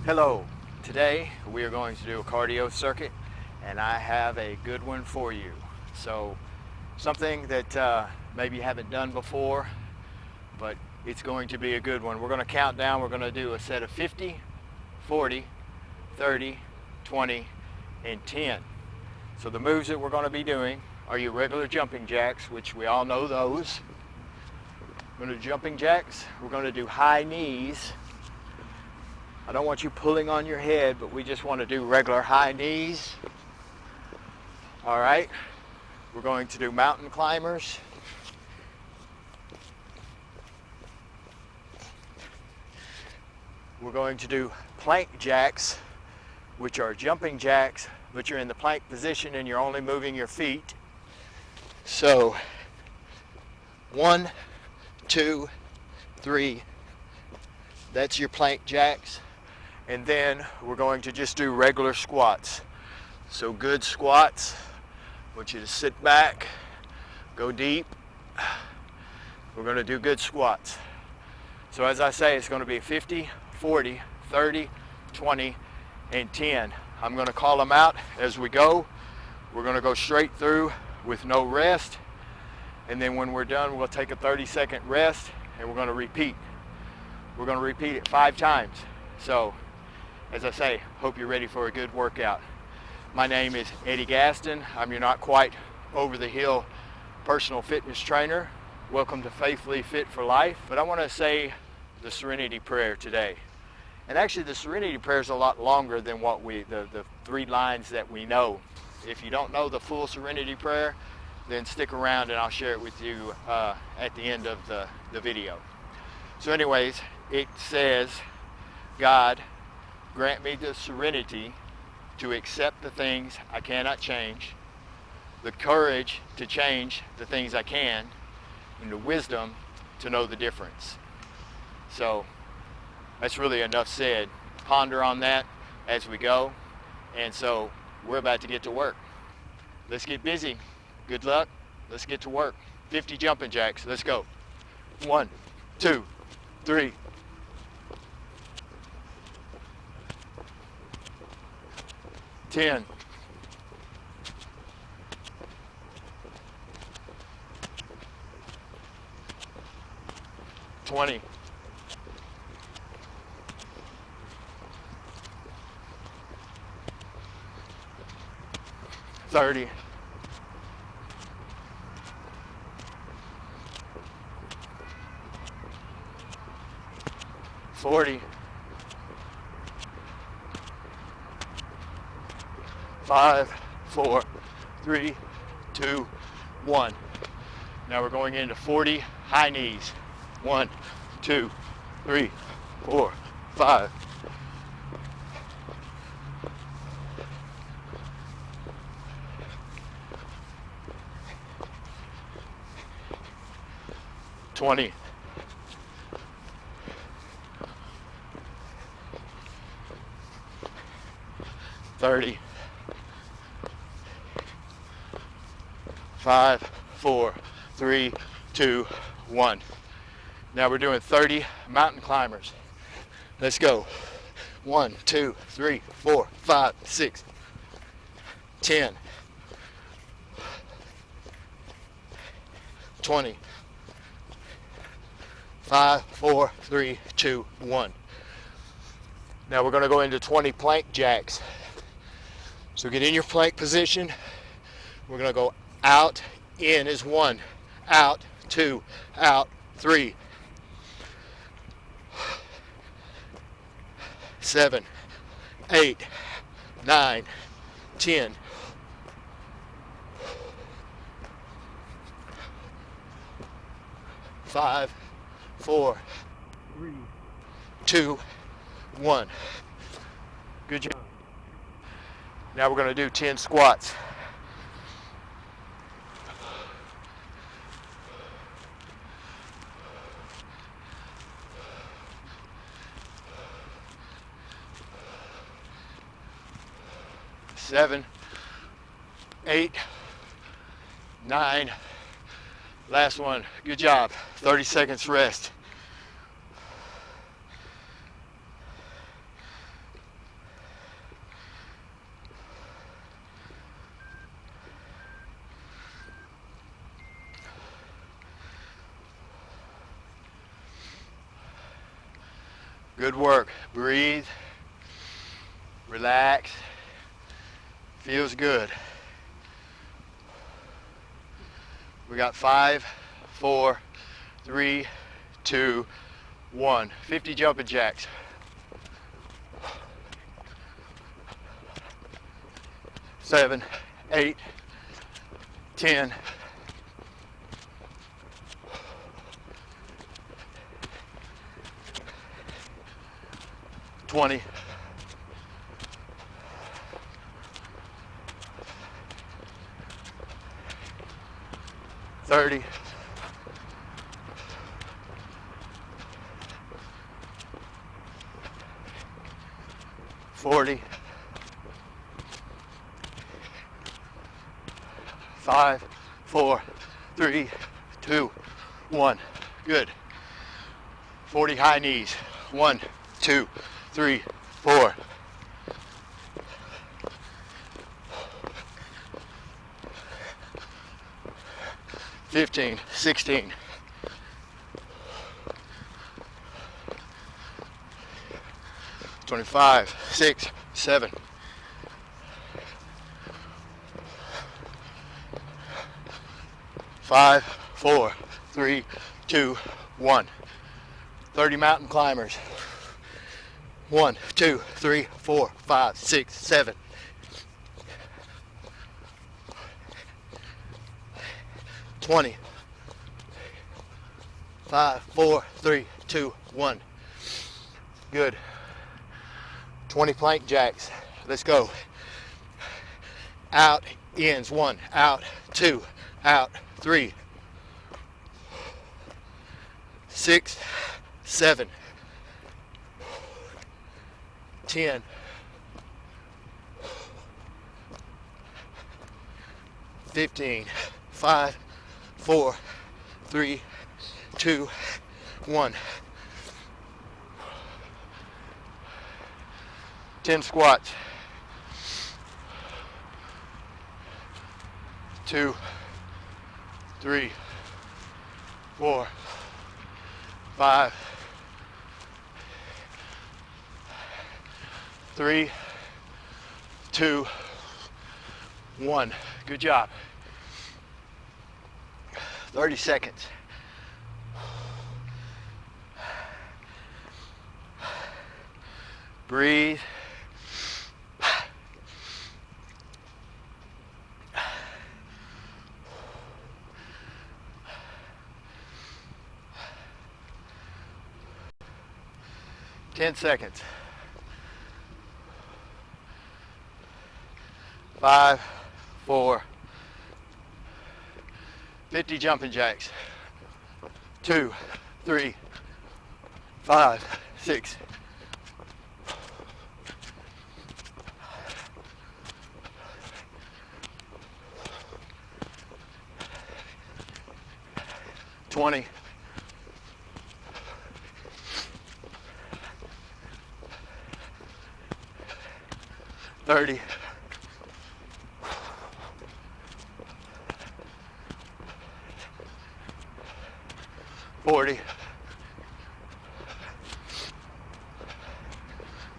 Hello, today we are going to do a cardio circuit and I have a good one for you. So something that maybe you haven't done before, but it's going to be a good one. We're going to count down. We're going to do a set of 50, 40, 30, 20, and 10. So the moves that we're going to be doing are your regular jumping jacks, which we all know those. We're going to do jumping jacks. We're going to do high knees. I don't want you pulling on your head, but we just want to do regular high knees. All right. We're going to do mountain climbers. We're going to do plank jacks, which are jumping jacks, but you're in the plank position and you're only moving your feet. So 1, 2, 3, that's your plank jacks. And then we're going to just do regular squats. So good squats. I want you to sit back, go deep. We're going to do good squats. So as I say, it's going to be 50, 40, 30, 20, and 10. I'm going to call them out as we go. We're going to go straight through with no rest. And then when we're done, we'll take a 30-second rest and we're going to repeat. We're going to repeat it 5 times. So as I say, hope you're ready for a good workout. My name is Eddie Gaston. I'm your not quite over the hill personal fitness trainer. Welcome to Faithfully Fit for Life. But I want to say the Serenity Prayer today. And actually the Serenity Prayer is a lot longer than what the 3 lines that we know. If you don't know the full Serenity Prayer, then stick around and I'll share it with you at the end of the video. So anyways, it says, God, grant me the serenity to accept the things I cannot change, the courage to change the things I can, and the wisdom to know the difference. So that's really enough said. Ponder on that as we go. And so we're about to get to work. Let's get busy. Good luck. Let's get to work. 50 jumping jacks. Let's go. 1, 2, 3. 10. 20. 30. 40. 5, 4, 3, 2, 1. Now we're going into 40 high knees. 1, 2, 3, 4, 5. 20. 30. 5, 4, 3, 2, 1. Now we're doing 30 mountain climbers. Let's go. 1, 2, 3, 4, 5, 6, 10, 20, 5, 4, 3, 2, 1. Now we're going to go into 20 plank jacks. So get in your plank position. We're going to go out, in is 1, out, 2, out, 3, 7, 8, 9, 10, 5, 4, 3, 2, 1. Good job. Now we're going to do 10 squats. Seven, 8, 9. Last one. Good job. 30 seconds rest. Good work. Breathe. Relax. Feels good. We got 5, 4, 3, 2, 1. 50 jumping jacks. 7, 8, 10, 20, 30, 40, 5, 4, 3, 2, 1. Good. 40 high knees. 1, 2, 3, 4. 15, 16. 25, 6, 7. 5, 4, 3, 2, 1. 30 mountain climbers. 1, 2, 3, 4, 5, 6, 7. 20. 5, 4, 3, 2, 1. Good. 20 plank jacks. Let's go. Out, ins. 1, out, 2, out, 3, 6, 7, 10, 15, 5, 4, 3, 2, 1. 10 squats. 2, 3, 4, 5, 3, 2, 1. Good job. 30 seconds. Breathe. Ten seconds. 5, 4, 50 jumping jacks. 2, 3, 5, 6. 20. 30. 40.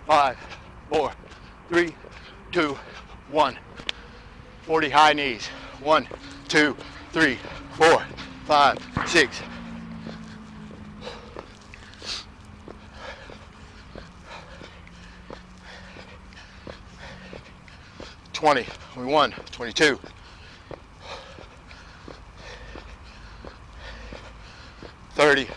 5, 4, 3, 2, 1. 40 high knees. 1, 2, 3, 4, 5, 6. 20. 21. 22. 30.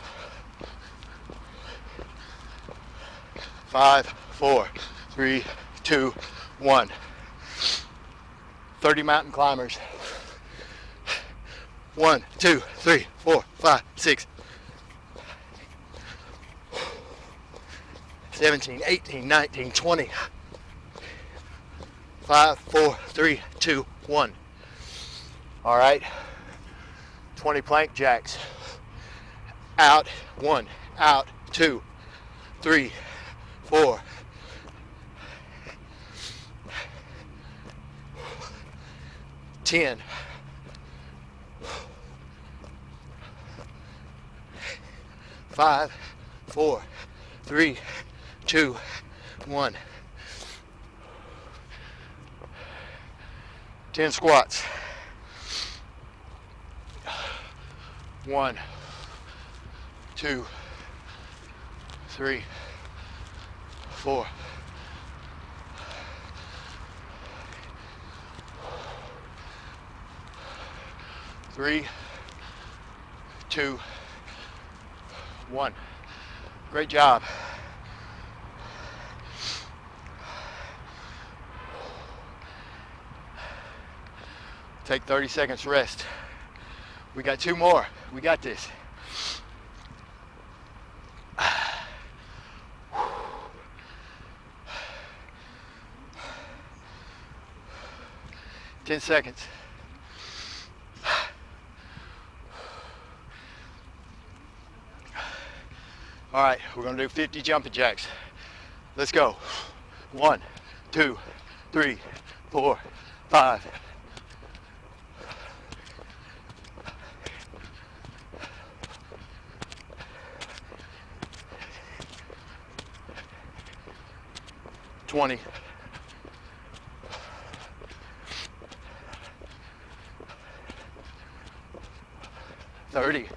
5, 4, 3, 2, 1. 30 mountain climbers. 1, 2, 3, 4, 5, 6. 17, 18, 19, 20. 5, 4, 3, 2, 1. All right. 20 plank jacks. Out, 1, out, 2, 3, 4. 10. 5, 4, 3, 2, 1. 10 squats. 1, 2, 3, 4. 3, 2, 1. Great job. Take 30 seconds rest. We got 2 more. We got this. Ten seconds. All right, we're gonna do 50 jumping jacks. Let's go. 1, 2, 3, 4, 5. 20. 30.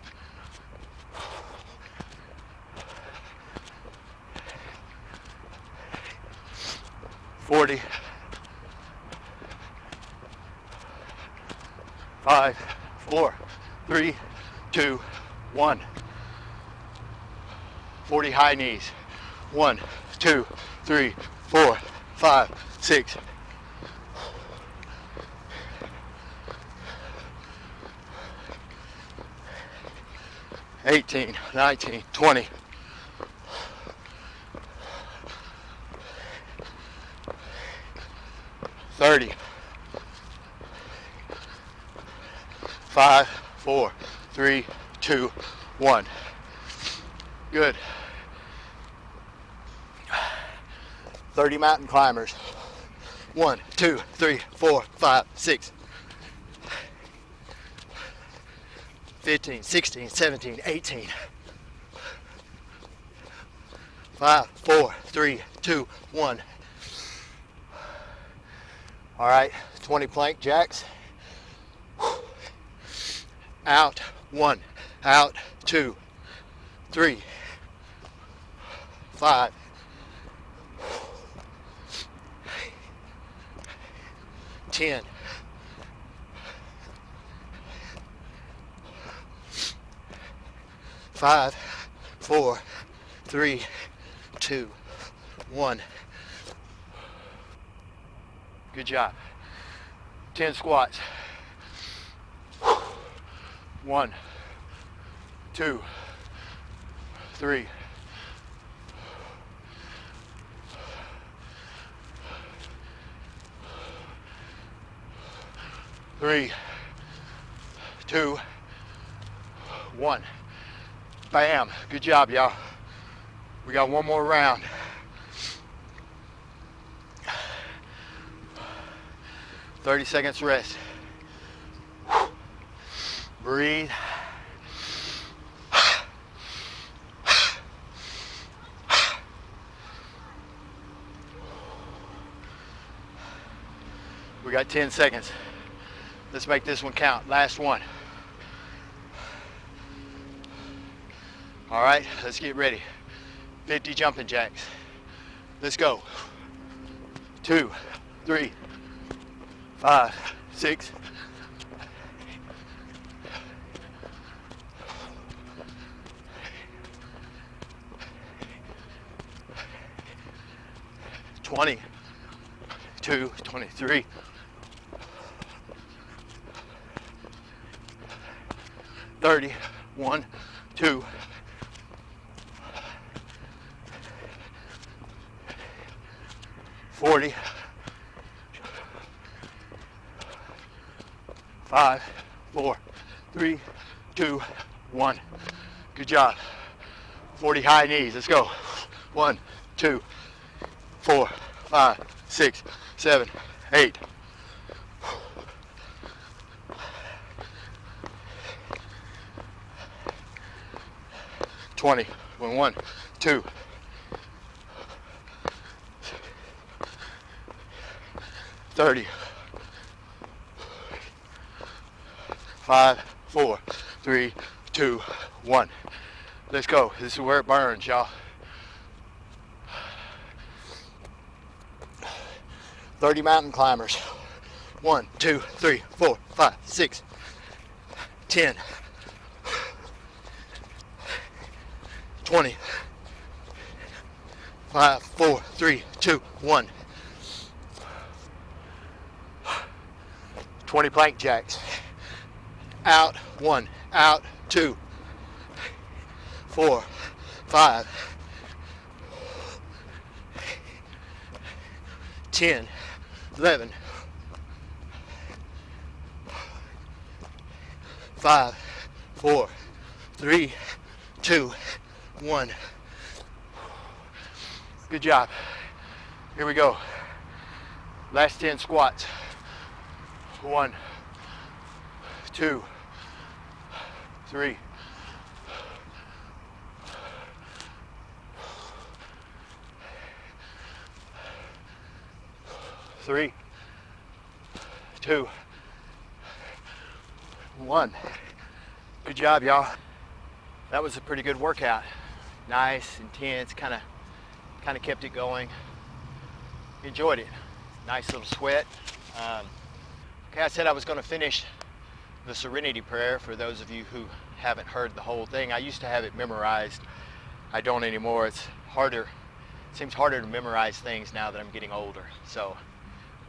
40. 5, 4, 3, 2, 1. 40 high knees. 1, 2, 3, 4, 5, 6. 18, 19, 20. 30. 5, 4, 3, 2, 1. Good. 30 mountain climbers. 1, 2, 3, 4, 5, 6. 15, 16, 17, 18. 5, 4, 3, 2, 1. All right, 20 plank jacks. Out, 1, out, 2, 3, 5, 10. 5, 4, 3, 2, 1. Good job. 10 squats. 1, 2, 3, 3, 2, 1. Bam. Good job, y'all. We got one more round. "30 seconds rest. Breathe. We got 10 seconds. Let's make this one count. Last one. All right, let's get ready. 50 jumping jacks. Let's go. 2, 3, 5, 6. 20, 2, 23. 30, 1, 2. 40, 5, 4, 3, 2, 1. Good job. 40 high knees. Let's go. 1, 2, 4, 5, 6, 7, 8. 20. 1, 2, 30. 5, 4, 3, 2, 1. Let's go. This is where it burns, y'all. 30 mountain climbers. 1, 2, 3, 4, 5, 6, 10, 20, 5, 4, 3, 2, 1. 20 plank jacks. Out, 1, out, 2, 4, 5, 10, 11, 5, 4, 3, 2, 1. Good job. Here we go. Last 10 squats. 1, 2, 3, 3, 2, 1. Good job, y'all. That was a pretty good workout. Nice, intense, kind of kept it going. Enjoyed it. Nice little sweat. Okay, I said I was going to finish the Serenity Prayer for those of you who haven't heard the whole thing. I used to have it memorized. I don't anymore. It's harder. It seems harder to memorize things now that I'm getting older. So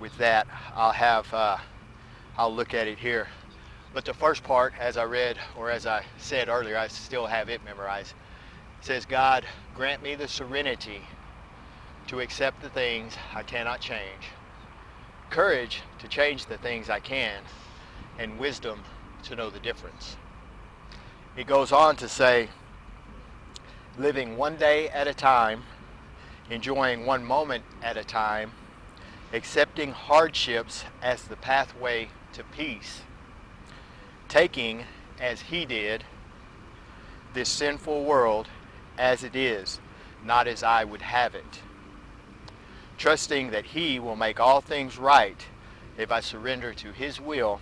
with that, I'll look at it here. But the first part, as I read, or as I said earlier, I still have it memorized. It says, God, grant me the serenity to accept the things I cannot change, courage to change the things I can, and wisdom to know the difference. It goes on to say, living one day at a time, enjoying one moment at a time, accepting hardships as the pathway to peace, taking, as he did, this sinful world as it is, not as I would have it, trusting that he will make all things right if I surrender to his will,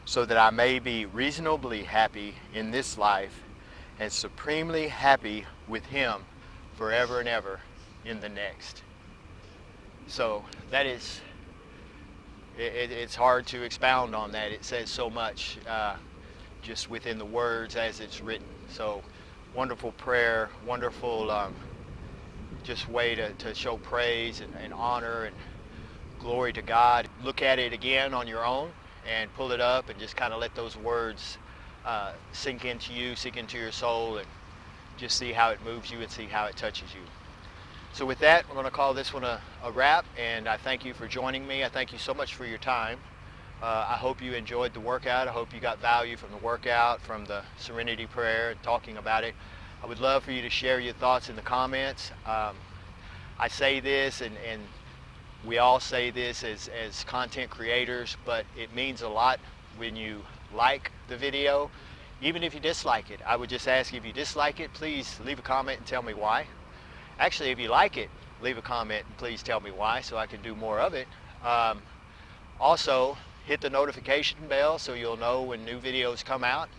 so that I may be reasonably happy in this life and supremely happy with him forever and ever in the next. So that is, it's hard to expound on that. It says so much just within the words as it's written. So wonderful prayer, wonderful just way to show praise and honor and glory to God. Look at it again on your own and pull it up and just kind of let those words sink into you, sink into your soul, and just see how it moves you and see how it touches you. So with that, we're going to call this one a wrap, and I thank you for joining me. I thank you so much for your time. I hope you enjoyed the workout. I hope you got value from the workout, from the Serenity Prayer, and talking about it. I would love for you to share your thoughts in the comments. I say this, and we all say this as content creators, but it means a lot when you like the video. Even if you dislike it, I would just ask, if you dislike it, please leave a comment and tell me why. Actually, if you like it, leave a comment and please tell me why, so I can do more of it. Also, hit the notification bell so you'll know when new videos come out,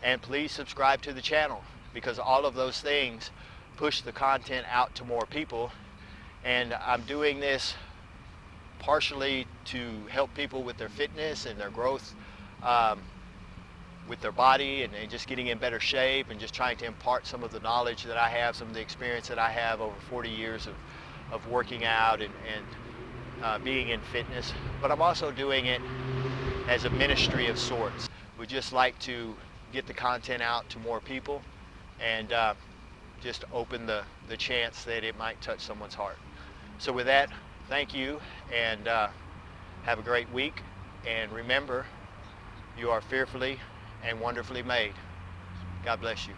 and please subscribe to the channel, because all of those things push the content out to more people. And I'm doing this partially to help people with their fitness and their growth with their body, and just getting in better shape, and just trying to impart some of the knowledge that I have, some of the experience that I have over 40 years of working out and being in fitness. But I'm also doing it as a ministry of sorts. We just like to get the content out to more people and just open the chance that it might touch someone's heart. So with that, thank you, and have a great week. And remember, you are fearfully and wonderfully made. God bless you.